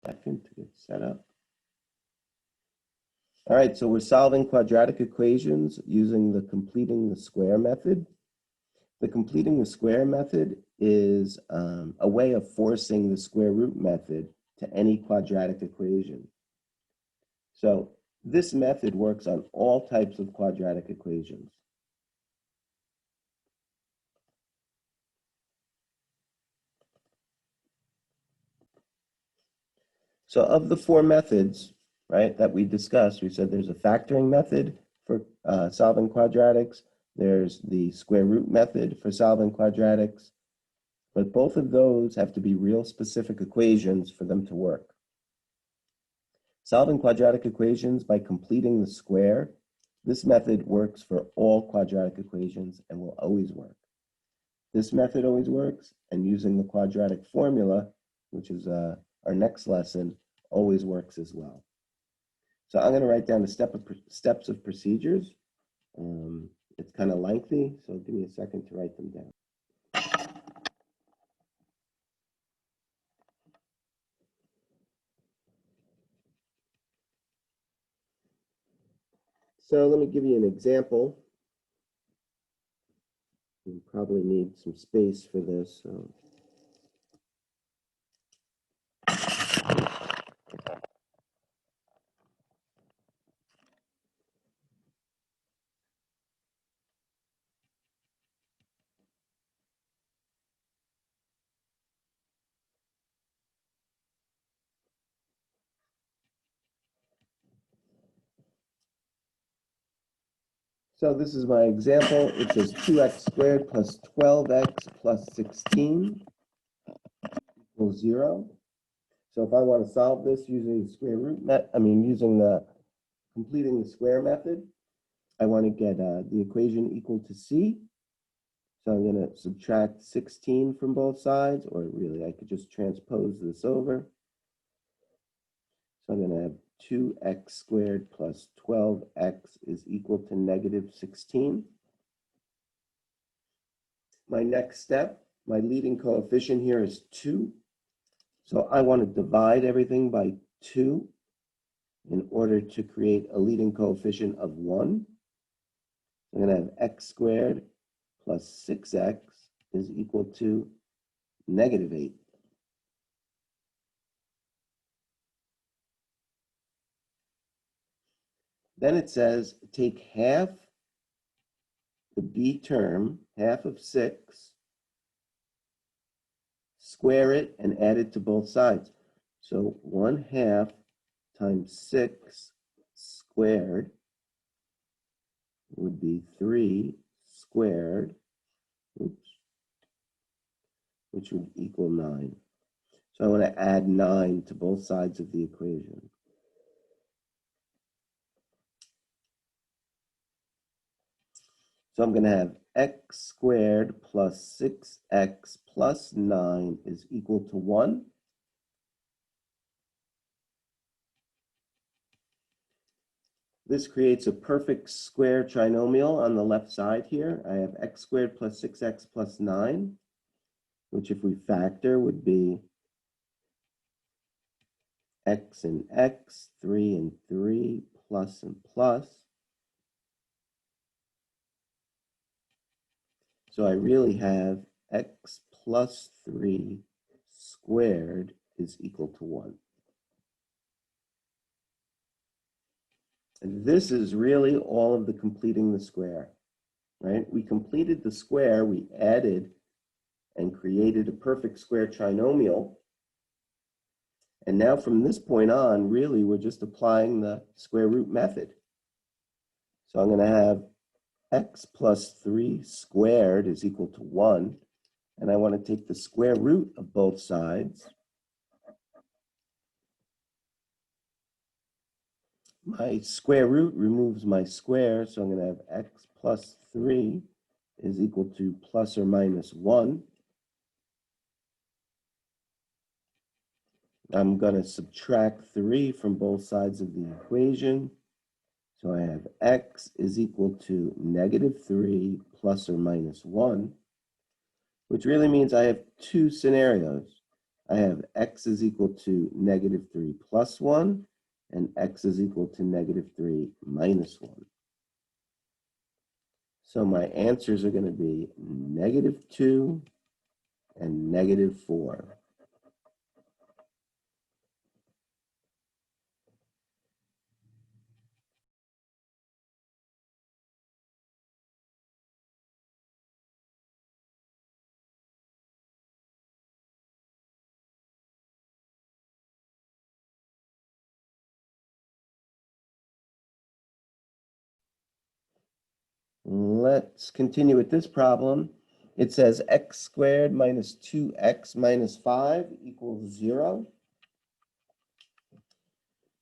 Second to get set up. All right, so we're solving quadratic equations using the completing the square method. The completing the square method is a way of forcing the square root method to any quadratic equation. So this method works on all types of quadratic equations. So of the four methods, right, that we discussed, we said there's a factoring method for solving quadratics. There's the square root method for solving quadratics. But both of those have to be real specific equations for them to work. Solving quadratic equations by completing the square, this method works for all quadratic equations and will always work. This method always works, and using the quadratic formula, which is our next lesson, always works as well. So I'm going to write down the steps of procedures. It's kind of lengthy, so give me a second to write them down. So let me give you an example. You probably need some space for this. So this is my example. It says 2x squared plus 12x plus 16 equals 0. So if I want to solve this using the square root using the completing the square method, I want to get the equation equal to c. So I'm going to subtract 16 from both sides, or really I could just transpose this over. So I'm going to have 2x squared plus 12x is equal to negative 16. My next step, my leading coefficient here is 2. So I want to divide everything by 2 in order to create a leading coefficient of 1. I'm going to have x squared plus 6x is equal to negative 8. Then it says take half the b term, half of 6, square it, and add it to both sides. So 1/2 times 6 squared would be 3 squared, which would equal 9. So I want to add 9 to both sides of the equation. So I'm going to have x squared plus 6x plus 9 is equal to 1. This creates a perfect square trinomial on the left side here. I have x squared plus 6x plus 9, which if we factor would be x and x, 3 and 3, plus and plus. So I really have x plus 3 squared is equal to 1. And this is really all of the completing the square, right? We completed the square, we added and created a perfect square trinomial. And now from this point on, really, we're just applying the square root method. So I'm going to have x plus 3 squared is equal to 1. And I want to take the square root of both sides. My square root removes my square, so I'm going to have x plus 3 is equal to plus or minus 1. I'm going to subtract 3 from both sides of the equation. So I have x is equal to negative 3 plus or minus 1, which really means I have two scenarios. I have x is equal to -3 plus 1, and x is equal to -3 minus 1. So my answers are going to be -2 and -4. Let's continue with this problem. It says x squared minus 2x minus 5 equals 0.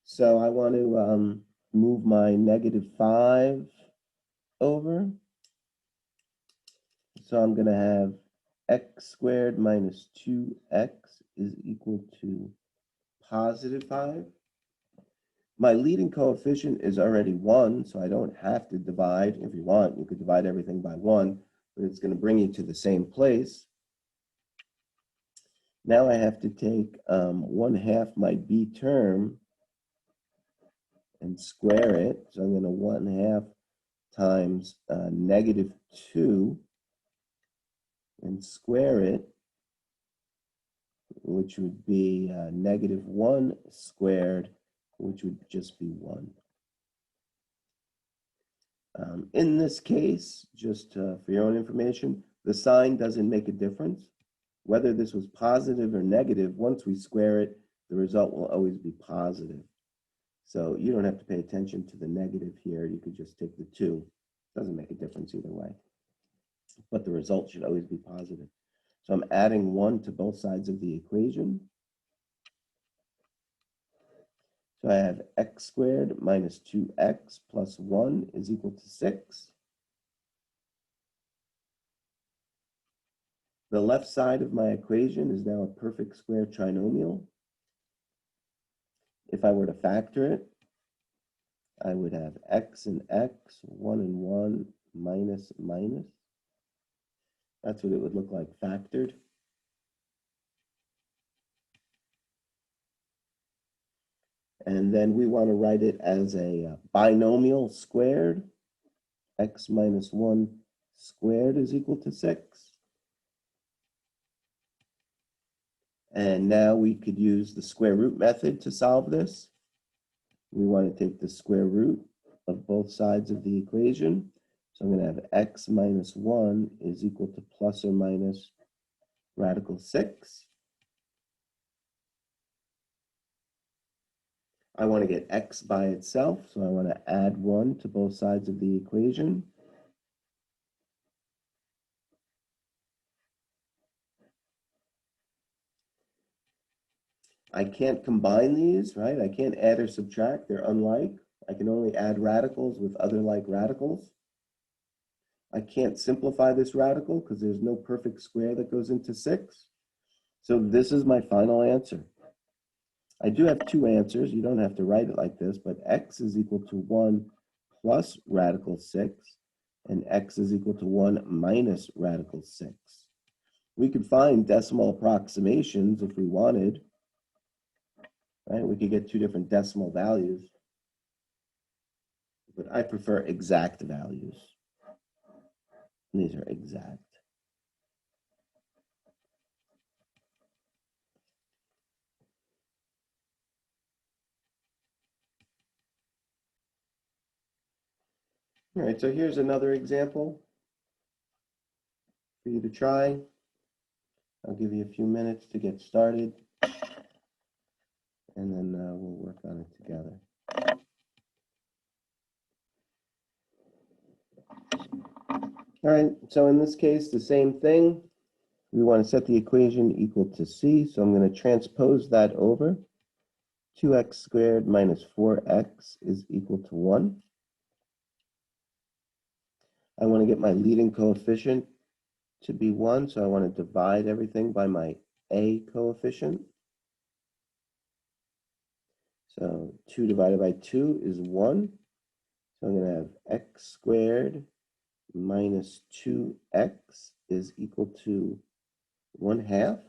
So I want to move my -5 over. So I'm going to have x squared minus 2x is equal to +5. My leading coefficient is already 1, so I don't have to divide. If you want, you could divide everything by 1, but it's going to bring you to the same place. Now I have to take 1/2 my b term and square it. So I'm going to 1/2 times -2 and square it, which would be -1 squared, which would just be 1. In this case, just for your own information, the sign doesn't make a difference. Whether this was positive or negative, once we square it, the result will always be positive. So you don't have to pay attention to the negative here. You could just take the 2. It doesn't make a difference either way. But the result should always be positive. So I'm adding 1 to both sides of the equation. So I have x squared minus 2x plus 1 is equal to 6. The left side of my equation is now a perfect square trinomial. If I were to factor it, I would have x and x, 1 and 1, minus, minus. That's what it would look like factored. And then we want to write it as a binomial squared. X minus 1 squared is equal to 6. And now we could use the square root method to solve this. We want to take the square root of both sides of the equation. So I'm going to have x minus 1 is equal to plus or minus radical 6. I want to get x by itself, so I want to add 1 to both sides of the equation. I can't combine these, right? I can't add or subtract. They're unlike. I can only add radicals with other like radicals. I can't simplify this radical because there's no perfect square that goes into 6. So this is my final answer. I do have 2 answers. You don't have to write it like this, but x is equal to 1 plus radical 6, and x is equal to 1 minus radical 6. We could find decimal approximations if we wanted, right? We could get 2 different decimal values, but I prefer exact values. And these are exact. All right, so here's another example for you to try. I'll give you a few minutes to get started, and then we'll work on it together. All right, so in this case, the same thing. We want to set the equation equal to c, so I'm going to transpose that over. 2x squared minus 4x is equal to 1. I want to get my leading coefficient to be 1, so I want to divide everything by my a coefficient. So 2 divided by 2 is 1. So I'm going to have x squared minus 2x is equal to 1/2.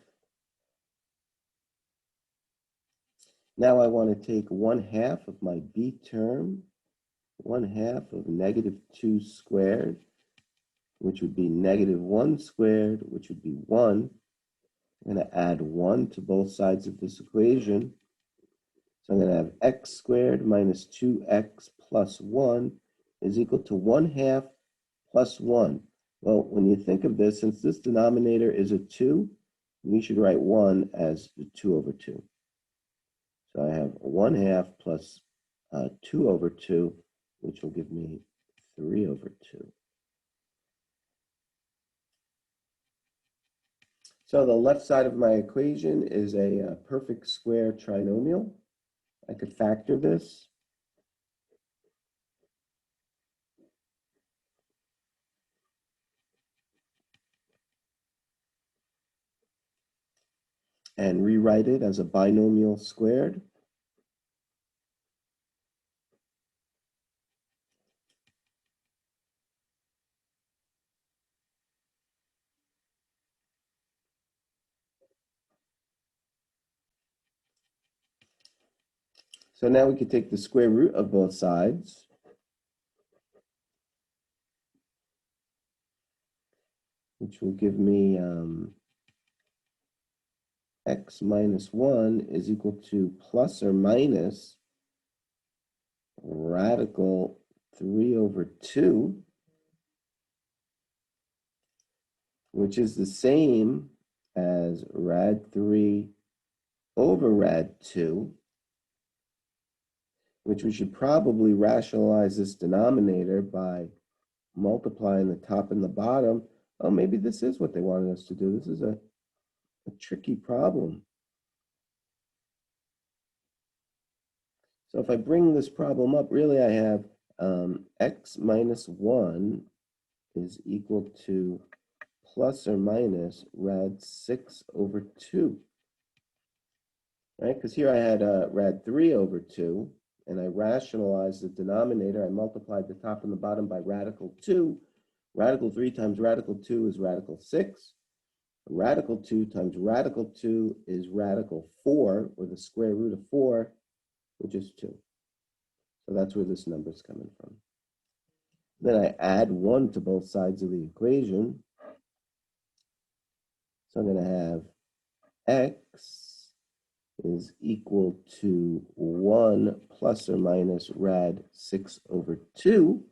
Now I want to take 1/2 of my b term, 1/2 of -2 squared, which would be -1 squared, which would be 1. I'm going to add 1 to both sides of this equation. So I'm going to have x squared minus 2x plus 1 is equal to 1/2 plus 1. Well, when you think of this, since this denominator is a 2, we should write 1 as 2 over 2. So I have 1/2 plus 2 over 2, which will give me 3 over 2. So the left side of my equation is a perfect square trinomial. I could factor this. And rewrite it as a binomial squared. So now we can take the square root of both sides. Which will give me x minus 1 is equal to plus or minus radical 3 over 2, which is the same as rad 3 over rad 2, which we should probably rationalize this denominator by multiplying the top and the bottom. Oh, maybe this is what they wanted us to do. This is a tricky problem. So if I bring this problem up, really I have x minus 1 is equal to plus or minus rad 6 over 2. Right? Because here I had rad 3 over 2, and I rationalized the denominator. I multiplied the top and the bottom by radical 2. Radical 3 times radical 2 is radical 6. Radical 2 times radical 2 is radical 4, or the square root of 4, which is 2. So that's where this number is coming from. Then I add 1 to both sides of the equation. So I'm going to have x is equal to 1 plus or minus rad 6 over 2.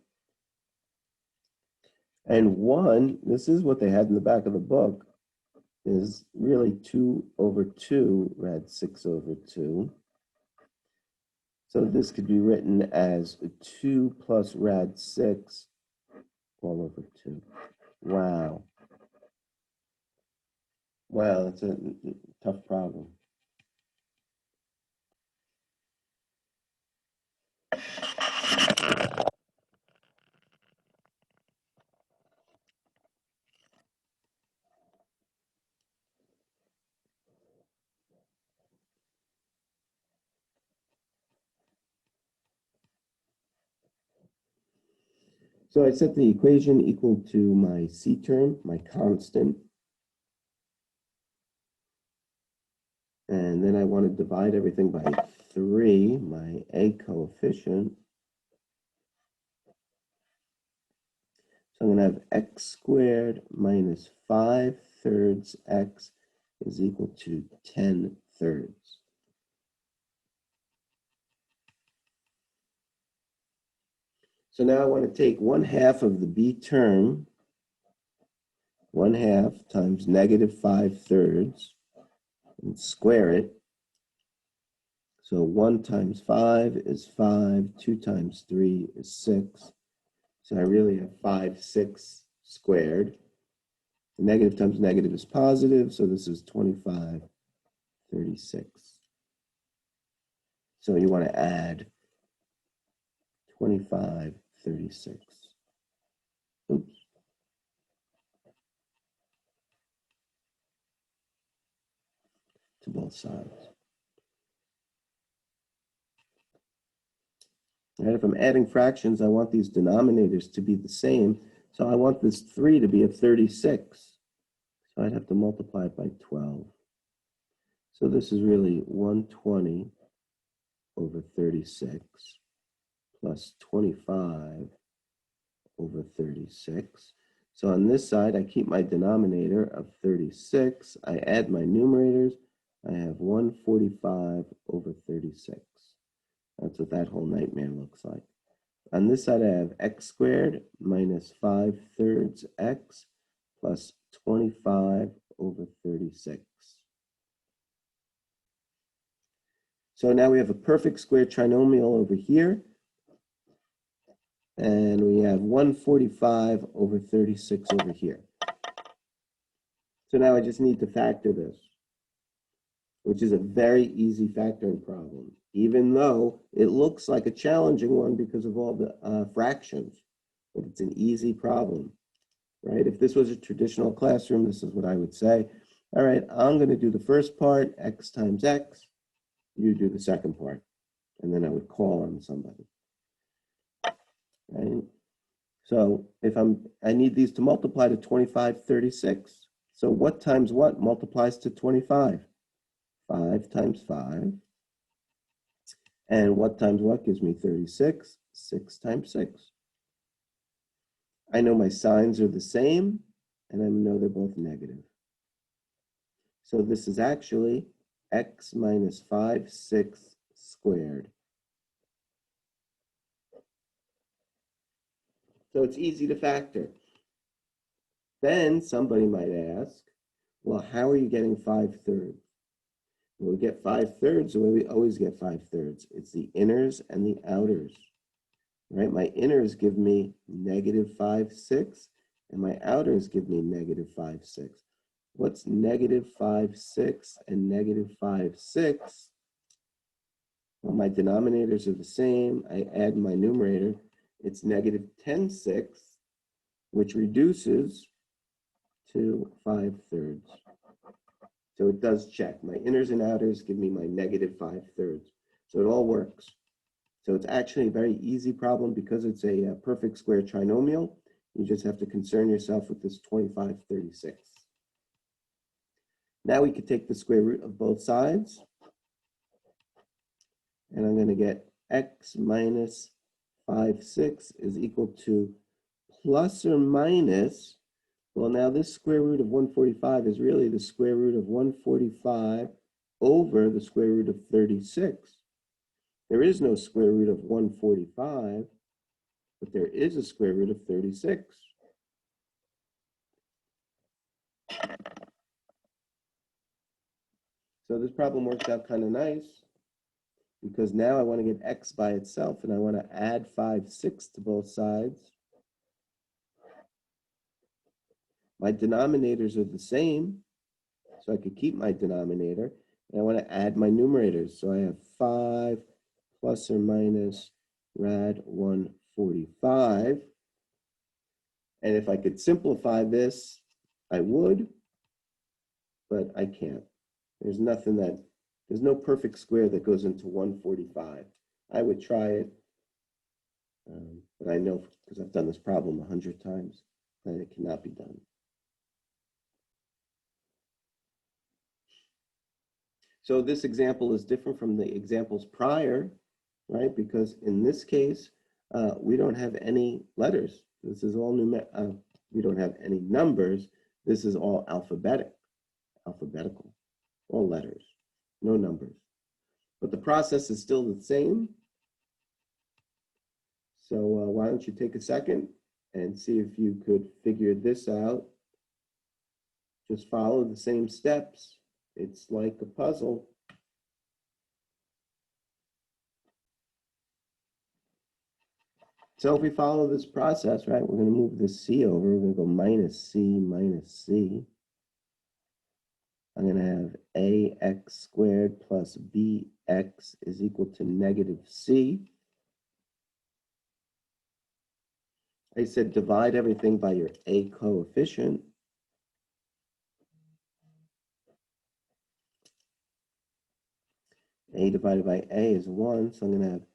And 1, this is what they had in the back of the book, is really 2 over 2 rad 6 over 2. So this could be written as 2 plus rad 6 all over 2. Wow. Wow, that's a tough problem. So I set the equation equal to my C term, my constant. And then I want to divide everything by 3, my A coefficient. So I'm going to have x squared minus 5/3 x is equal to 10/3. So now I want to take 1/2 of the b term, 1/2 times negative 5/3, and square it. So 1 times 5 is 5, 2 times 3 is 6. So I really have 5/6 squared. Negative times negative is positive, so this is 25/36. So you want to add 25/36. Oops. To both sides. And if I'm adding fractions, I want these denominators to be the same. So I want this 3 to be a 36. So I'd have to multiply it by 12. So this is really 120 over 36 plus 25 over 36. So on this side, I keep my denominator of 36. I add my numerators. I have 145 over 36. That's what that whole nightmare looks like. On this side, I have x squared minus 5/3 x plus 25 over 36. So now we have a perfect square trinomial over here. And we have 145 over 36 over here. So now I just need to factor this, which is a very easy factoring problem, even though it looks like a challenging one because of all the fractions, but it's an easy problem, right? If this was a traditional classroom, this is what I would say. All right, I'm going to do the first part, x times x. You do the second part, and then I would call on somebody, right? So if I need these to multiply to 25, 36. So what times what multiplies to 25? 5 times 5. And what times what gives me 36? 6 times 6. I know my signs are the same, and I know they're both negative. So this is actually x minus 5/6 squared. So it's easy to factor. Then somebody might ask, well, how are you getting 5/3? Well, we get 5/3 the way we always get 5/3. It's the inners and the outers, right? My inners give me negative 5/6, and my outers give me negative 5/6. What's negative 5/6 and negative 5/6? Well, my denominators are the same. I add my numerator. It's negative 10/6, which reduces to 5/3. So it does check. My inners and outers give me my negative 5/3. So it all works. So it's actually a very easy problem because it's a perfect square trinomial. You just have to concern yourself with this 25/36. Now we could take the square root of both sides. And I'm going to get x minus 5/6 is equal to plus or minus. Well, now this square root of 145 is really the square root of 145 over the square root of 36. There is no square root of 145, but there is a square root of 36. So this problem works out kind of nice because now I want to get x by itself and I want to add 5/6 to both sides. My denominators are the same, so I could keep my denominator. And I want to add my numerators. So I have 5 plus or minus rad 145. And if I could simplify this, I would, but I can't. There's no perfect square that goes into 145. I would try it, but I know because I've done this problem 100 times that it cannot be done. So this example is different from the examples prior, right? Because in this case, we don't have any letters. This is all we don't have any numbers. This is all alphabetical, all letters, no numbers. But the process is still the same. So why don't you take a second and see if you could figure this out. Just follow the same steps. It's like a puzzle. So if we follow this process, right, we're going to move this c over. We're going to go minus c minus c. I'm going to have ax squared plus bx is equal to negative c. I said divide everything by your a coefficient. A divided by a is 1, so I'm going to have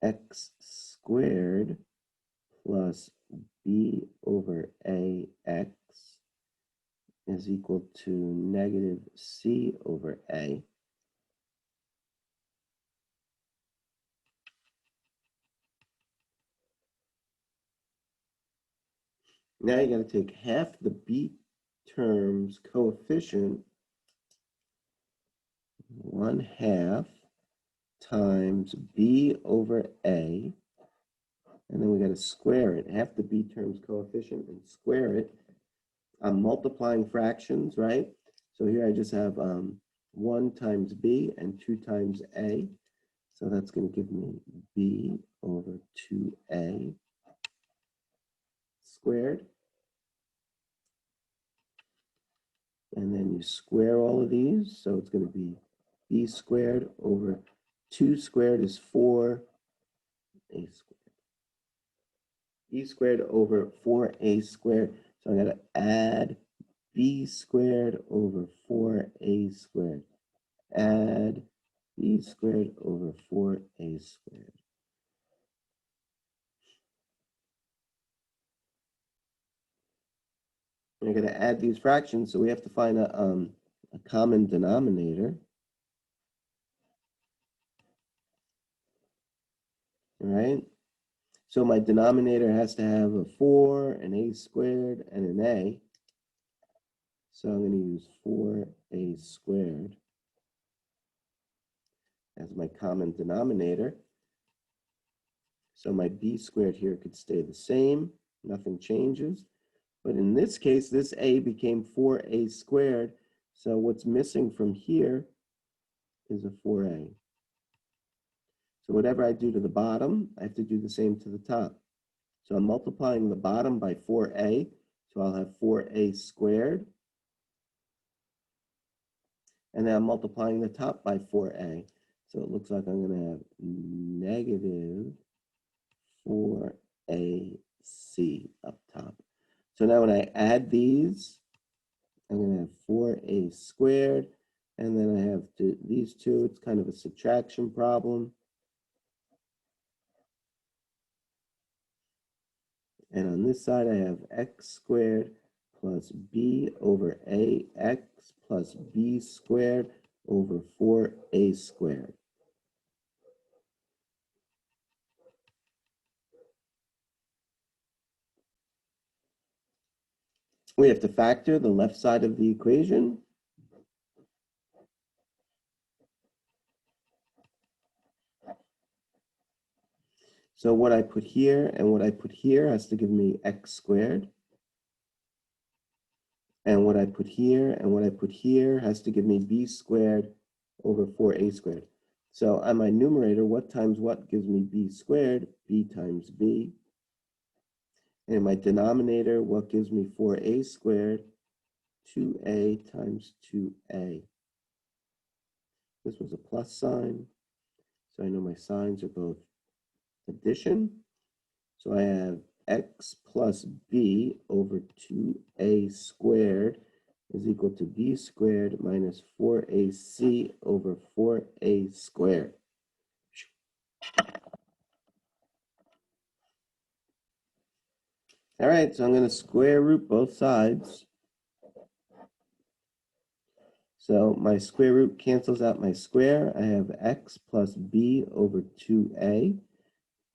x squared plus b over ax is equal to negative c over a. Now you got to take half the b term's coefficient, 1/2 times b over a, and then we got to square it, half the b term's coefficient, and square it. I'm multiplying fractions, right? So here I just have 1 times b and 2 times a. So that's going to give me b over 2a squared. And then you square all of these. So it's going to be b squared over 2 squared is 4a squared. B squared over 4a squared. So I got to add b squared over 4a squared. Add b squared over 4a squared. We're going to add these fractions, so we have to find a common denominator. All right? So my denominator has to have a 4, an a squared, and an a. So I'm going to use 4a squared as my common denominator. So my b squared here could stay the same. Nothing changes. But in this case, this a became 4a squared. So what's missing from here is a 4a. So whatever I do to the bottom, I have to do the same to the top. So I'm multiplying the bottom by 4a. So I'll have 4a squared. And then I'm multiplying the top by 4a. So it looks like I'm going to have negative 4ac up top. So now when I add these, I'm going to have 4a squared, and then I have these two. It's kind of a subtraction problem. And on this side, I have x squared plus b over ax plus b squared over 4a squared. We have to factor the left side of the equation. So what I put here and what I put here has to give me x squared. And what I put here and what I put here has to give me b squared over 4a squared. So on my numerator, what times what gives me b squared? B times b. And in my denominator, what gives me 4a squared? 2a times 2a. This was a plus sign, so I know my signs are both addition. So I have x plus b over 2a squared is equal to b squared minus 4ac over 4a squared. All right, so I'm going to square root both sides. So my square root cancels out my square. I have x plus b over 2a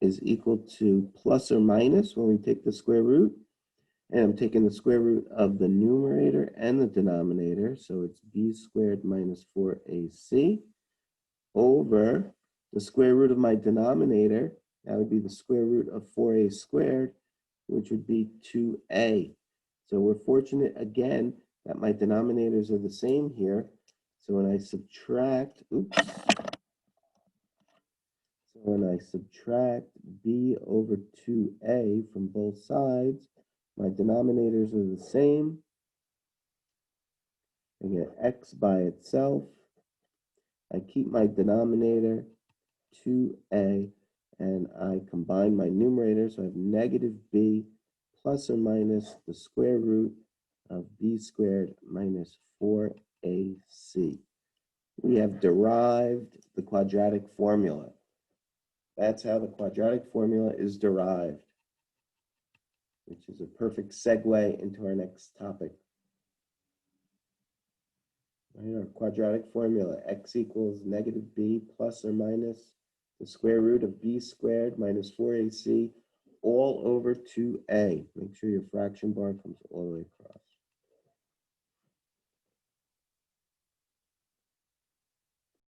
is equal to plus or minus when we take the square root. And I'm taking the square root of the numerator and the denominator. So it's b squared minus 4ac over the square root of my denominator. That would be the square root of 4a squared, which would be 2a. So we're fortunate again that my denominators are the same here. So when I subtract, b over 2a from both sides, my denominators are the same. I get x by itself. I keep my denominator, 2a, and I combine my numerator, so I have negative b plus or minus the square root of b squared minus 4ac. We have derived the quadratic formula. That's how the quadratic formula is derived, which is a perfect segue into our next topic. Right, our quadratic formula, x equals negative b plus or minus the square root of b squared minus 4ac all over 2a. Make sure your fraction bar comes all the way across.